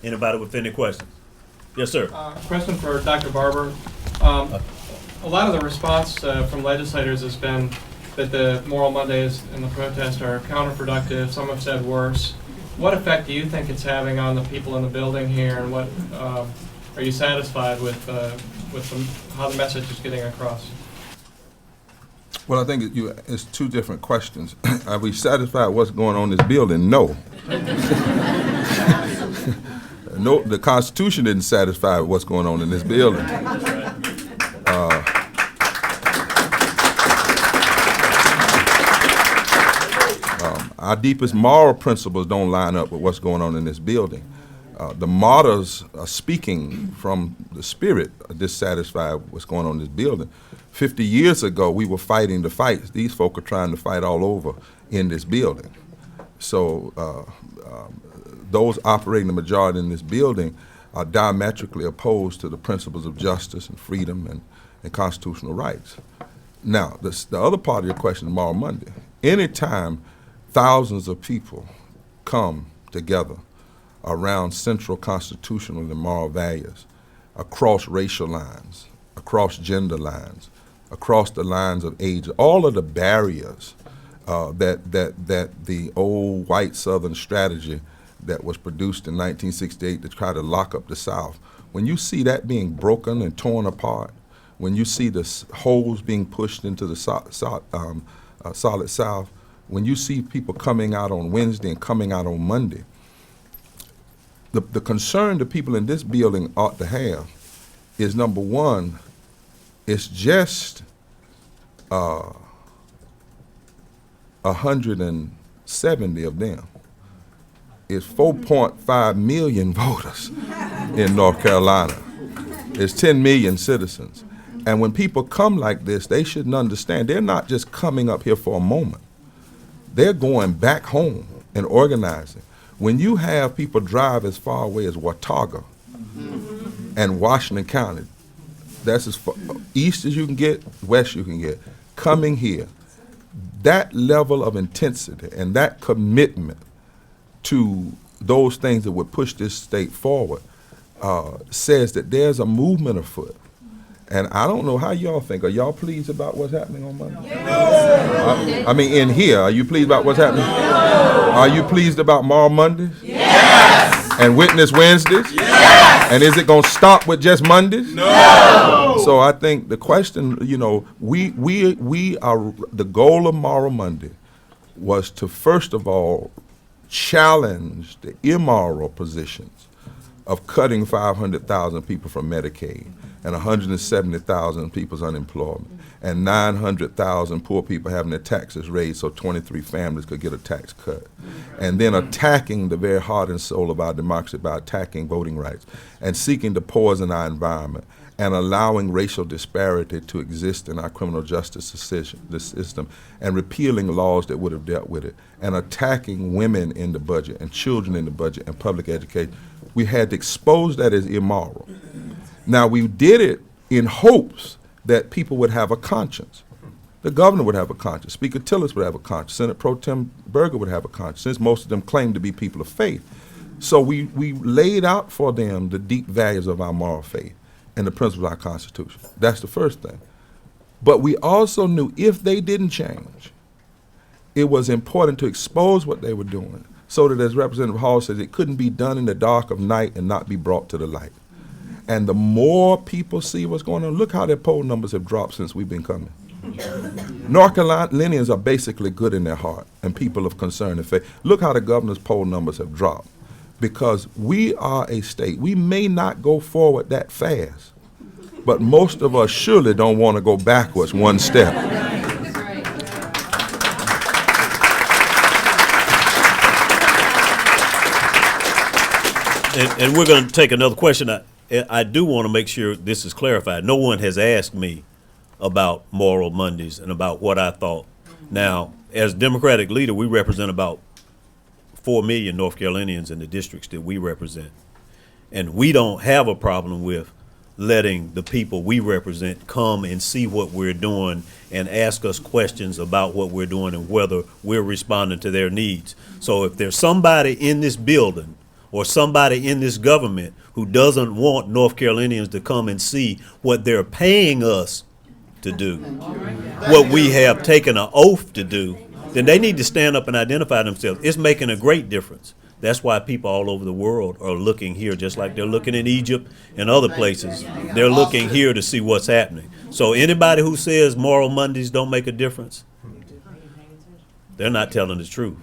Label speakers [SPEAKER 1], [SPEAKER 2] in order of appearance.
[SPEAKER 1] Anybody with any questions? Yes, sir.
[SPEAKER 2] Question for Dr. Barber. A lot of the response from legislators has been that the Moral Mondays and the protests are counterproductive. Some have said worse. What effect do you think it's having on the people in the building here, and what are you satisfied with how the message is getting across?
[SPEAKER 3] Well, I think it's two different questions. Are we satisfied with what's going on in this building? No. No, the Constitution isn't satisfied with what's going on in this building. Our deepest moral principles don't line up with what's going on in this building. The martyrs are speaking from the spirit, are dissatisfied with what's going on in this building. 50 years ago, we were fighting the fights. These folk are trying to fight all over in this building. So those operating the majority in this building are diametrically opposed to the principles of justice and freedom and constitutional rights. Now, the other part of your question is Moral Monday. Anytime thousands of people come together around central constitutional and moral values, across racial lines, across gender lines, across the lines of age, all of the barriers that the old white Southern strategy that was produced in 1968 to try to lock up the South, when you see that being broken and torn apart, when you see the holes being pushed into the solid South, when you see people coming out on Wednesday and coming out on Monday, the concern the people in this building ought to have is, number one, it's just 170 of them. It's 4.5 million voters in North Carolina. It's 10 million citizens. And when people come like this, they shouldn't understand they're not just coming up here for a moment. They're going back home and organizing. When you have people drive as far away as Watauga and Washington County, that's as far east as you can get, west you can get, coming here, that level of intensity and that commitment to those things that would push this state forward says that there's a movement afoot. And I don't know how y'all think. Are y'all pleased about what's happening on Monday? Yes. I mean, in here, are you pleased about what's happening? No. Are you pleased about Moral Mondays? Yes. And Witness Wednesdays? Yes. And is it going to stop with just Mondays? No. So I think the question, we are, the goal of Moral Monday was to, first of all, challenge the immoral positions of cutting 500,000 people from Medicaid and 170,000 people's unemployment and 900,000 poor people having their taxes raised so 23 families could get a tax cut, and then attacking the very heart and soul of our democracy by attacking voting rights and seeking to poison our environment and allowing racial disparity to exist in our criminal justice system and repealing laws that would have dealt with it and attacking women in the budget and children in the budget and public education. We had to expose that as immoral. Now, we did it in hopes that people would have a conscience. The governor would have a conscience. Speaker Tillis would have a conscience. Senate Pro Tem Berger would have a conscience, since most of them claim to be people of faith. So we laid out for them the deep values of our moral faith and the principles of our Constitution. That's the first thing. But we also knew if they didn't change, it was important to expose what they were doing so that, as Representative Hall says, it couldn't be done in the dark of night and not be brought to the light. And the more people see what's going on, look how their poll numbers have dropped since we've been coming. North Carolinians are basically good in their heart and people of concern and faith. Look how the governor's poll numbers have dropped, because we are a state. We may not go forward that fast, but most of us surely don't want to go backwards one step.
[SPEAKER 1] And we're going to take another question. I do want to make sure this is clarified. No one has asked me about Moral Mondays and about what I thought. Now, as Democratic leader, we represent about 4 million North Carolinians in the districts that we represent. And we don't have a problem with letting the people we represent come and see what we're doing and ask us questions about what we're doing and whether we're responding to their needs. So if there's somebody in this building or somebody in this government who doesn't want North Carolinians to come and see what they're paying us to do, what we have taken an oath to do, then they need to stand up and identify themselves. It's making a great difference. That's why people all over the world are looking here, just like they're looking in Egypt and other places. They're looking here to see what's happening. So anybody who says Moral Mondays don't make a difference, they're not telling the truth.